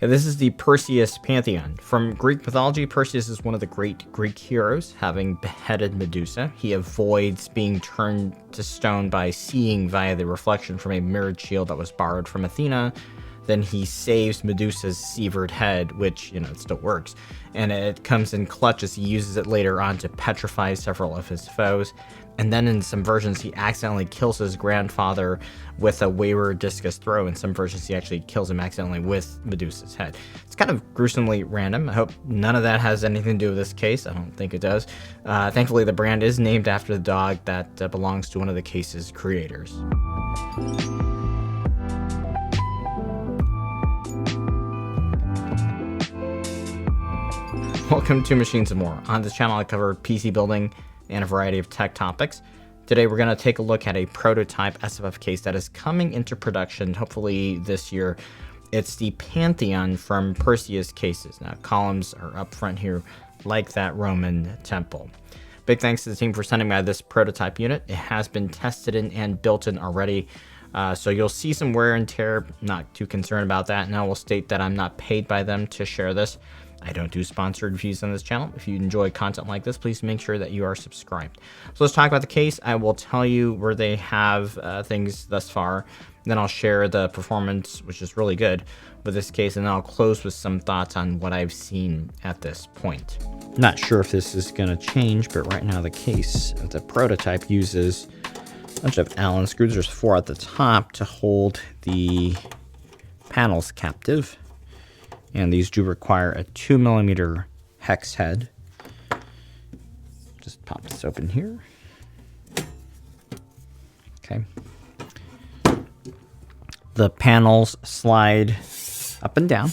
Yeah, this is the Perseus Pantheon. From Greek mythology, Perseus is one of the great Greek heroes, having beheaded Medusa. He avoids being turned to stone by seeing via the reflection from a mirrored shield that was borrowed from Athena. Then he saves Medusa's severed head, which, it still works. And it comes in clutch as he uses it later on to petrify several of his foes. And then in some versions, he accidentally kills his grandfather with a wayward discus throw. In some versions, he actually kills him accidentally with Medusa's head. It's kind of gruesomely random. I hope none of that has anything to do with this case. I don't think it does. Thankfully, the brand is named after the dog that belongs to one of the case's creators. Welcome to Machines and More. On this channel, I cover PC building and a variety of tech topics. Today, we're going to take a look at a prototype SFF case that is coming into production, hopefully this year. It's the Pantheon from Perseus Cases. Now, columns are up front here, like that Roman temple. Big thanks to the team for sending me this prototype unit. It has been tested in and built in already. So you'll see some wear and tear. Not too concerned about that. And I will state that I'm not paid by them to share this. I don't do sponsored reviews on this channel. If you enjoy content like this, please make sure that you are subscribed. So let's talk about the case. I will tell you where they have things thus far. Then I'll share the performance, which is really good with this case. And then I'll close with some thoughts on what I've seen at this point. Not sure if this is going to change, but right now the case, the prototype, uses a bunch of Allen screws. There's 4 at the top to hold the panels captive. And these do require a 2mm hex head. Just pop this open here. Okay. The panels slide up and down.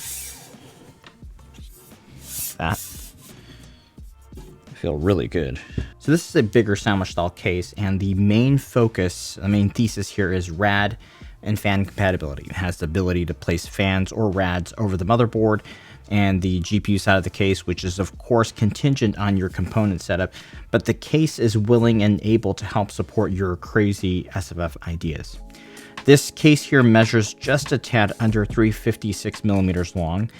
That. I feel really good. So this is a bigger sandwich style case, and the main focus, the main thesis here is rad and fan compatibility. It has the ability to place fans or rads over the motherboard and the GPU side of the case, which is of course contingent on your component setup, but the case is willing and able to help support your crazy SFF ideas. This case here measures just a tad under 356mm long,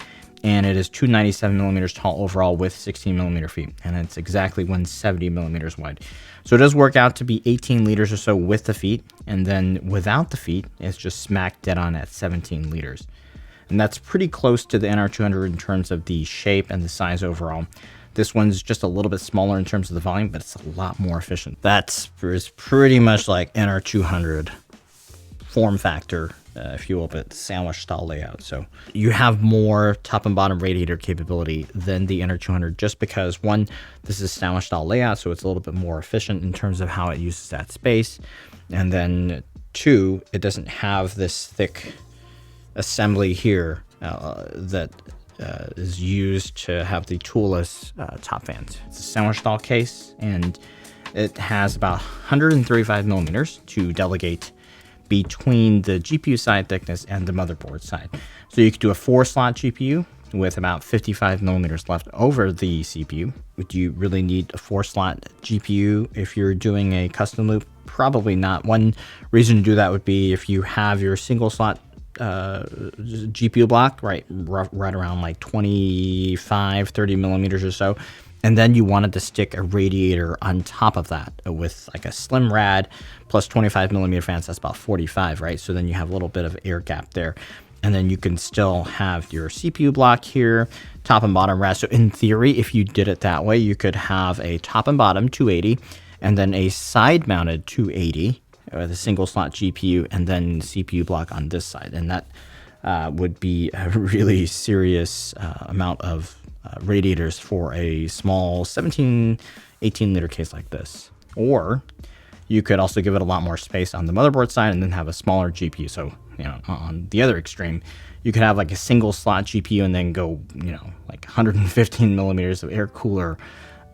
and it is 297mm tall overall with 16mm feet, and it's exactly 170mm wide. So it does work out to be 18 liters or so with the feet, and then without the feet, it's just smack dead on at 17 liters. And that's pretty close to the NR200 in terms of the shape and the size overall. This one's just a little bit smaller in terms of the volume, but it's a lot more efficient. That's pretty much like NR200 form factor, if you will, but sandwich style layout. So you have more top and bottom radiator capability than the NR200, just because one, this is sandwich style layout, so it's a little bit more efficient in terms of how it uses that space. And then two, it doesn't have this thick assembly here that is used to have the toolless top fans. It's a sandwich style case, and it has about 135mm to delegate between the GPU side thickness and the motherboard side. So you could do a 4-slot GPU with about 55mm left over the CPU. Would you really need a 4-slot GPU if you're doing a custom loop? Probably not. One reason to do that would be if you have your single slot GPU block right around like 25-30mm or so, and then you wanted to stick a radiator on top of that with like a slim rad plus 25mm fans. That's about 45, right? So then you have a little bit of air gap there, and then you can still have your CPU block here, top and bottom rad. So in theory, if you did it that way, you could have a top and bottom 280 and then a side mounted 280 with a single slot GPU and then CPU block on this side. And that would be a really serious amount of radiators for a small 17-18 liter case like this. Or you could also give it a lot more space on the motherboard side and then have a smaller GPU. So, on the other extreme, you could have like a single slot GPU and then go, like 115mm of air cooler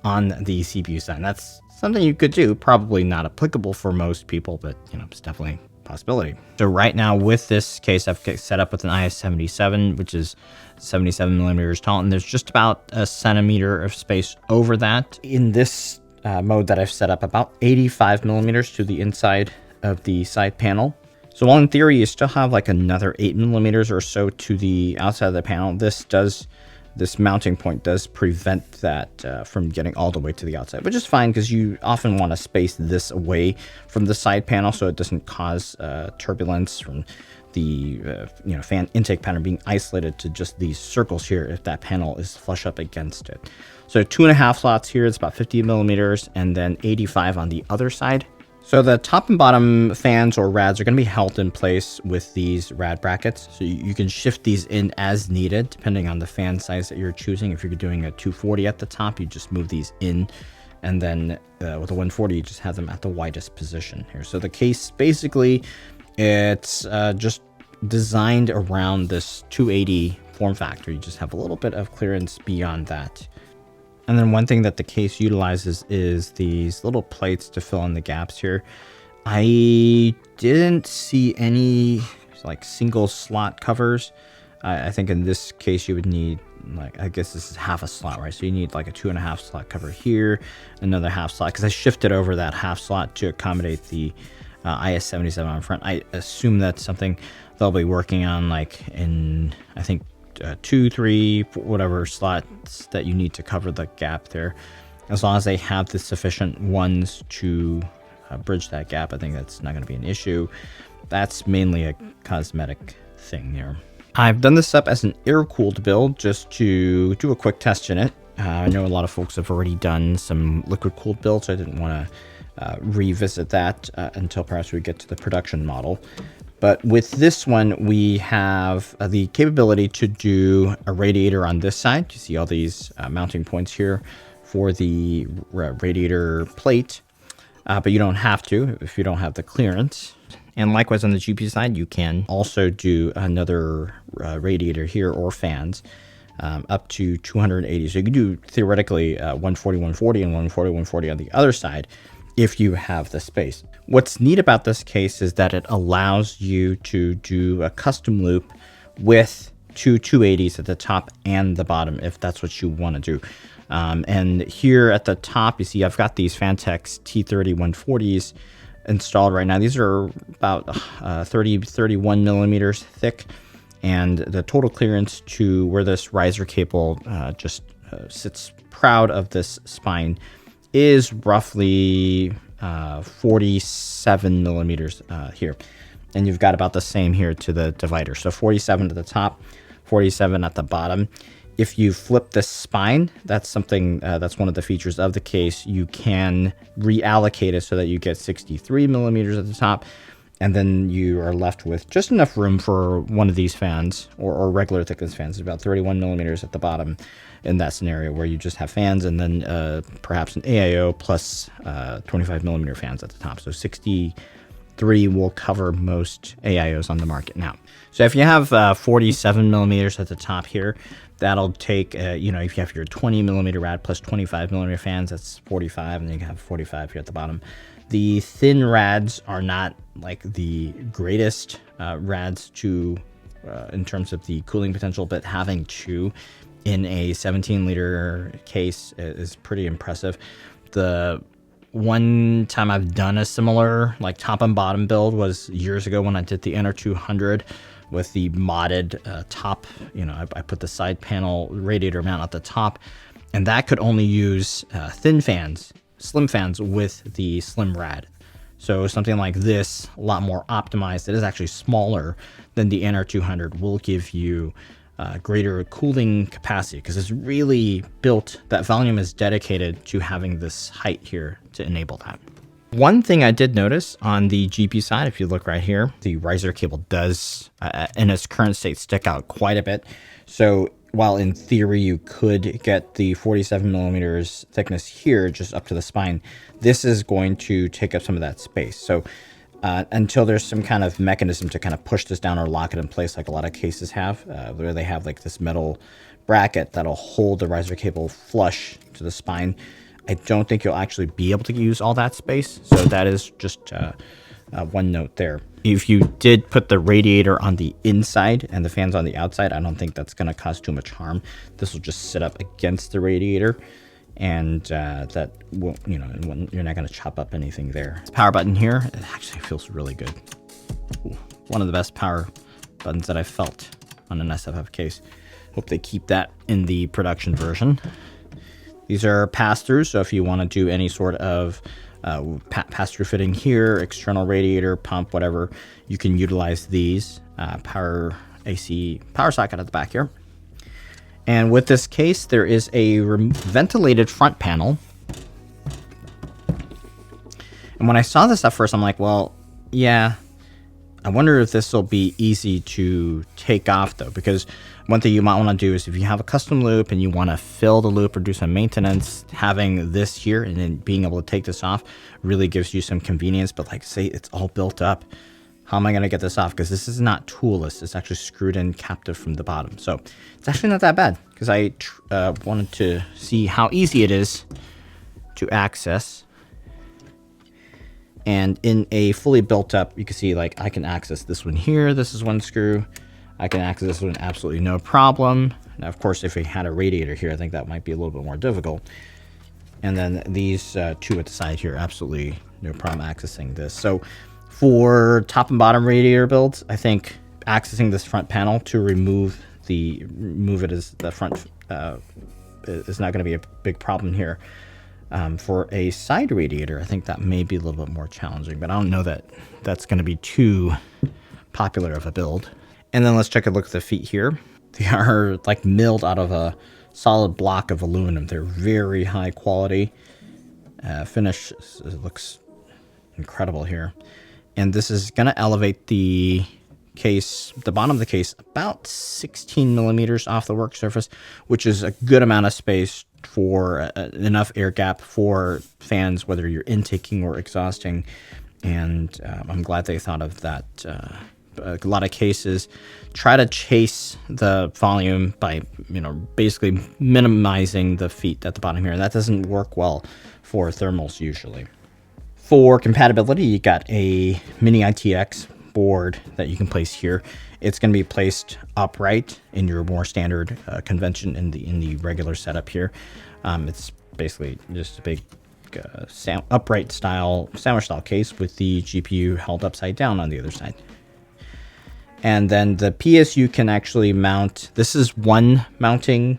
on the CPU side. And that's something you could do. Probably not applicable for most people, but it's definitely a possibility. So right now with this case, I've set up with an IS77, which is 77mm tall, and there's just about a centimeter of space over that. In this mode that I've set up, about 85mm to the inside of the side panel. So while in theory you still have like another 8mm or so to the outside of the panel, this mounting point does prevent that from getting all the way to the outside, which is fine because you often want to space this away from the side panel so it doesn't cause turbulence from the fan intake pattern being isolated to just these circles here if that panel is flush up against it. So 2.5 slots here, it's about 50mm, and then 85 on the other side. So the top and bottom fans or rads are going to be held in place with these rad brackets. So you can shift these in as needed, depending on the fan size that you're choosing. If you're doing a 240 at the top, you just move these in. And then with a 140, you just have them at the widest position here. So the case, basically, it's just designed around this 280 form factor. You just have a little bit of clearance beyond that. And then one thing that the case utilizes is these little plates to fill in the gaps here. I didn't see any like single slot covers. I think in this case you would need, like, I guess this is half a slot, right? So you need like a 2.5 slot cover here, another half slot, because I shifted over that half slot to accommodate the IS-77 on front. I assume that's something they'll be working on, like in, I think, 2, 3, whatever slots that you need to cover the gap there. As long as they have the sufficient ones to bridge that gap, I think that's not going to be an issue. That's mainly a cosmetic thing there. I've done this up as an air-cooled build just to do a quick test in it. I know a lot of folks have already done some liquid-cooled builds, so I didn't want to revisit that until perhaps we get to the production model. But with this one, we have the capability to do a radiator on this side. You see all these mounting points here for the radiator plate, but you don't have to if you don't have the clearance. And likewise on the GP side, you can also do another radiator here or fans up to 280. So you can do theoretically 140, 140 and 140, 140 on the other side if you have the space. What's neat about this case is that it allows you to do a custom loop with two 280s at the top and the bottom if that's what you want to do. And here at the top, you see I've got these Fantex T30 140s installed right now. These are about 31 millimeters thick, and the total clearance to where this riser cable just sits proud of this spine is roughly 47 millimeters here. And you've got about the same here to the divider. So 47 to the top, 47 at the bottom. If you flip the spine, that's something, that's one of the features of the case. You can reallocate it so that you get 63 millimeters at the top. And then you are left with just enough room for one of these fans, or regular thickness fans, about 31 millimeters at the bottom in that scenario where you just have fans and then perhaps an AIO plus 25 millimeter fans at the top. So 63 will cover most AIOs on the market now. So if you have 47 millimeters at the top here, that'll take, if you have your 20 millimeter rad plus 25 millimeter fans, that's 45, and then you can have 45 here at the bottom. The thin rads are not like the greatest rads to in terms of the cooling potential, but having two in a 17-liter case is pretty impressive. The one time I've done a similar like top and bottom build was years ago when I did the NR200 with the modded top. I put the side panel radiator mount at the top, and that could only use thin fans, slim fans with the slim rad. So something like this, a lot more optimized, it is actually smaller than the NR200, will give you greater cooling capacity because it's really built, that volume is dedicated to having this height here to enable that. One thing I did notice on the GP side, if you look right here, the riser cable does, in its current state, stick out quite a bit. So while in theory you could get the 47 millimeters thickness here just up to the spine, this is going to take up some of that space. So until there's some kind of mechanism to kind of push this down or lock it in place like a lot of cases have, where they have like this metal bracket that'll hold the riser cable flush to the spine, I don't think you'll actually be able to use all that space. So that is just one note there. If you did put the radiator on the inside and the fans on the outside, I don't think that's going to cause too much harm. This will just sit up against the radiator, and that won't, you're not going to chop up anything there. This power button here, it actually feels really good. Ooh, one of the best power buttons that I've felt on an SFF case. Hope they keep that in the production version. These are pass-throughs, so if you want to do any sort of pass-through fitting here, external radiator, pump, whatever, you can utilize these. Power AC power socket at the back here. And with this case, there is a ventilated front panel. And when I saw this at first, I'm like, well, yeah, I wonder if this will be easy to take off, though, because one thing you might want to do is if you have a custom loop and you want to fill the loop or do some maintenance, having this here and then being able to take this off really gives you some convenience. But like, say it's all built up, how am I going to get this off? Because this is not toolless. It's actually screwed in captive from the bottom. So it's actually not that bad, because I wanted to see how easy it is to access. And in a fully built up, you can see like I can access this one here. This is one screw. I can access this one absolutely no problem. Now, of course, if we had a radiator here, I think that might be a little bit more difficult. And then these two at the side here, absolutely no problem accessing this. So for top and bottom radiator builds, I think accessing this front panel to remove it as the front is not going to be a big problem here. For a side radiator, I think that may be a little bit more challenging, but I don't know that that's going to be too popular of a build. And then let's take a look at the feet here. They are like milled out of a solid block of aluminum. They're very high quality. Finish looks incredible here. And this is going to elevate the case, the bottom of the case, about 16 millimeters off the work surface, which is a good amount of space for enough air gap for fans, whether you're intaking or exhausting. And I'm glad they thought of that. A lot of cases try to chase the volume by, basically minimizing the feet at the bottom here. And that doesn't work well for thermals usually. For compatibility, you got a mini-itx board that you can place here. It's going to be placed upright in your more standard convention in the regular setup here. It's basically just a big upright style sandwich style case with the GPU held upside down on the other side. And then the PSU can actually mount. This is one mounting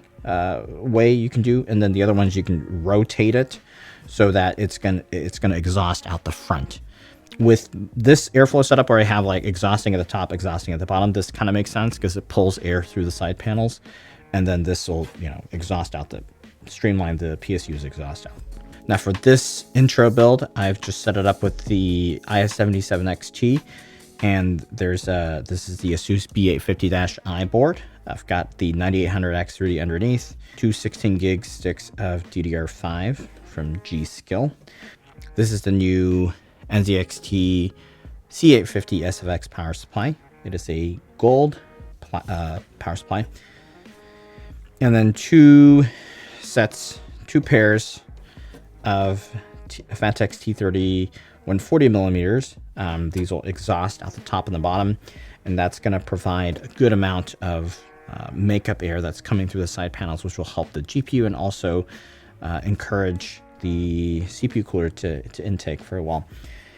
way you can do, and then the other ones you can rotate it so that it's gonna exhaust out the front. With this airflow setup where I have like exhausting at the top, exhausting at the bottom, this kind of makes sense because it pulls air through the side panels, and then this will streamline the PSU's exhaust out. Now for this intro build, I've just set it up with the IS77XT, and this is the Asus B850-I board. I've got the 9800X3D underneath, two 16 gig sticks of DDR5 from G-Skill. This is the new NZXT C850 SFX power supply. It is a gold power supply. And then two pairs of Fantex T30 140 millimeters. These will exhaust out the top and the bottom, and that's going to provide a good amount of makeup air that's coming through the side panels, which will help the GPU and also encourage the CPU cooler to intake for a while.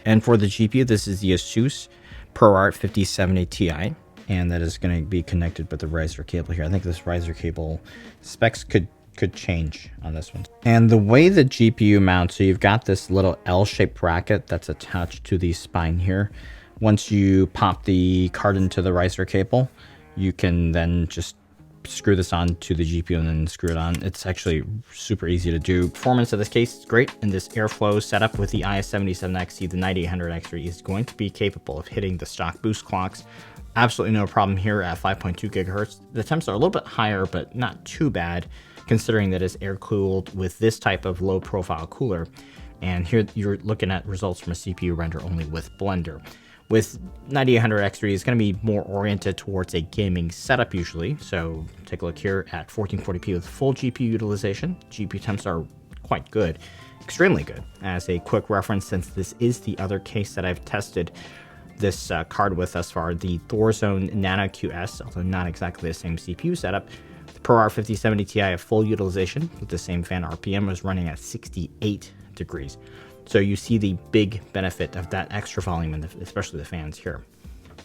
And for the GPU, this is the Asus ProArt 5070 Ti, and that is going to be connected with the riser cable here. I think this riser cable specs could change on this one. And the way the GPU mounts, so you've got this little L-shaped bracket that's attached to the spine here. Once you pop the card into the riser cable, you can then just screw this on to the GPU and then screw it on. It's actually super easy to do. Performance of this case is great, and this airflow setup with the IS77XT, the 9800X3 is going to be capable of hitting the stock boost clocks. Absolutely no problem here at 5.2 gigahertz. The temps are a little bit higher, but not too bad, considering that it's air cooled with this type of low profile cooler. And here you're looking at results from a CPU render only with Blender. With 9800X3, it's going to be more oriented towards a gaming setup usually. So take a look here at 1440p with full GPU utilization. GPU temps are quite good, extremely good. As a quick reference, since this is the other case that I've tested this card with thus far, the Thorzone Nano QS, although not exactly the same CPU setup, the ProArt 5070 Ti at full utilization with the same fan RPM was running at 68 degrees. So you see the big benefit of that extra volume, and especially the fans here.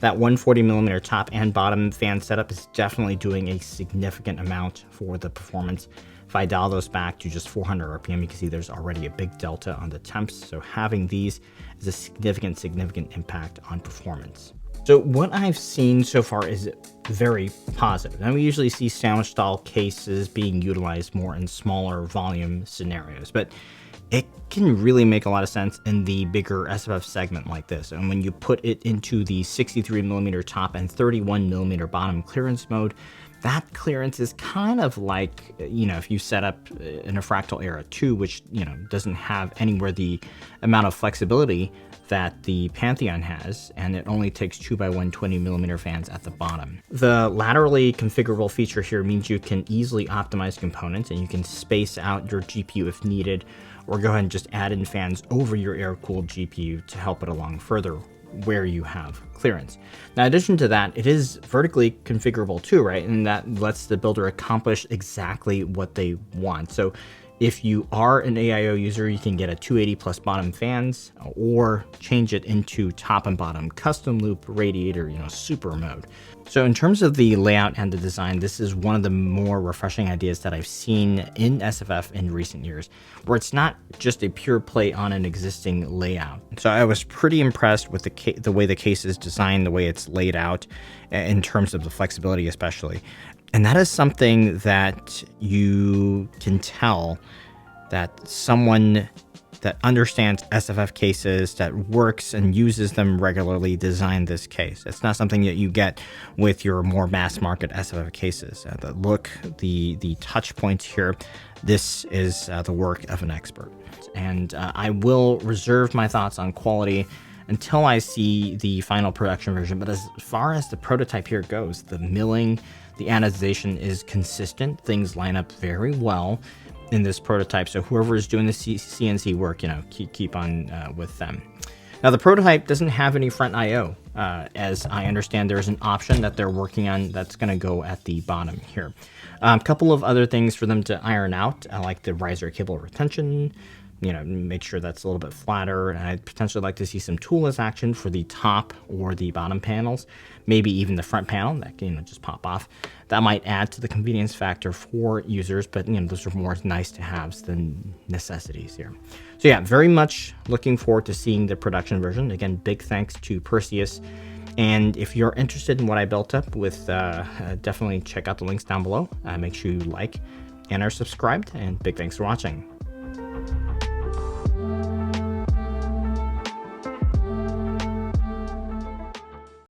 that 140mm top and bottom fan setup is definitely doing a significant amount for the performance. If I dial those back to just 400 RPM, you can see there's already a big delta on the temps. So having these is a significant impact on performance. So what I've seen so far is very positive. And we usually see sandwich style cases being utilized more in smaller volume scenarios, but it can really make a lot of sense in the bigger SFF segment like this. And when you put it into the 63mm top and 31mm bottom clearance mode, that clearance is kind of like, if you set up in a Fractal Era 2, which, doesn't have anywhere the amount of flexibility that the Pantheon has, and it only takes 2x120mm fans at the bottom. The laterally configurable feature here means you can easily optimize components, and you can space out your GPU if needed, or go ahead and just add in fans over your air-cooled GPU to help it along further where you have clearance. Now, in addition to that, it is vertically configurable too, right? And that lets the builder accomplish exactly what they want. So if you are an AIO user, you can get a 280 plus bottom fans, or change it into top and bottom custom loop radiator, super mode. So in terms of the layout and the design, this is one of the more refreshing ideas that I've seen in SFF in recent years, where it's not just a pure play on an existing layout. So I was pretty impressed with the way the case is designed, the way it's laid out, in terms of the flexibility especially. And that is something that you can tell that someone that understands SFF cases, that works and uses them regularly, designed this case. It's not something that you get with your more mass market SFF cases. The look, the touch points here, this is the work of an expert. And I will reserve my thoughts on quality until I see the final production version. But as far as the prototype here goes, the milling, the anodization is consistent. Things line up very well in this prototype. So whoever is doing the CNC work, keep on with them. Now, the prototype doesn't have any front I/O. As I understand, there's an option that they're working on that's going to go at the bottom here. A couple of other things for them to iron out, like the riser cable retention, make sure that's a little bit flatter. And I'd potentially like to see some toolless action for the top or the bottom panels, maybe even the front panel that can just pop off. That might add to the convenience factor for users, but those are more nice to haves than necessities here. So yeah, very much looking forward to seeing the production version. Again, big thanks to Perseus. And if you're interested in what I built up with, definitely check out the links down below. Make sure you like and are subscribed, and big thanks for watching.